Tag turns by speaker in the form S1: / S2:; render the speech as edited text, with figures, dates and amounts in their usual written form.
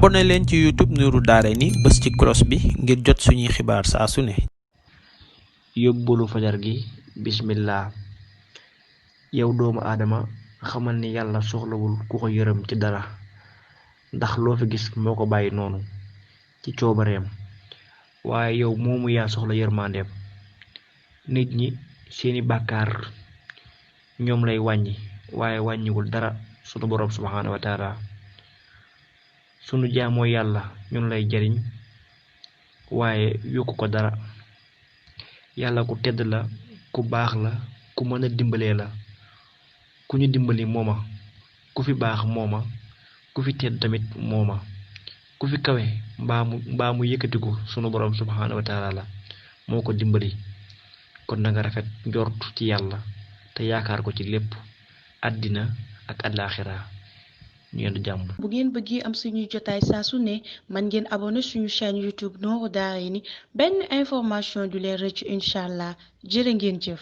S1: abonné leen ci YouTube Nourou Darayni bës ci cloche bi ngir jot suñuy xibaar saa su ne.
S2: yóbbalu fajar gi bismillah. yow doomu aadama xamal ni yàlla soxlawul ku ko yërëm ci dara ndax loo fi gis moo ko bàyyi noonu ci coobareem, waaye yow moomu yaa soxla yërmandeem. nit ñi seeni bàkkaar ñoom lay wàññi waaye wàññiwul dara sunu boroom subhaanahu wa taala. sunu jaamoo yàlla ñun lay jariñ waaye yokku ko dara. yàlla ku tedd la, ku baax la, ku mën a dimbalee la. ku ñu dimbali mooma, ku fi baax mooma, ku fi tedd tamit mooma, ku fi kawe mbaa mu yëkkatiku sunu boroom subhaanahu wa taala la moo ko dimbali. kon na nga rafet njort ci yàlla te yaakaar ko ci lépp, àddina ak àllaaxira. ñu yendu jàmm.
S3: bu ngeen bëggee am suñuy jotaay saa su ne man ngeen abonné suñu chaîne YouTube Nourou Darayni benn information du leen rëcc incha allah jërë ngeen jëf.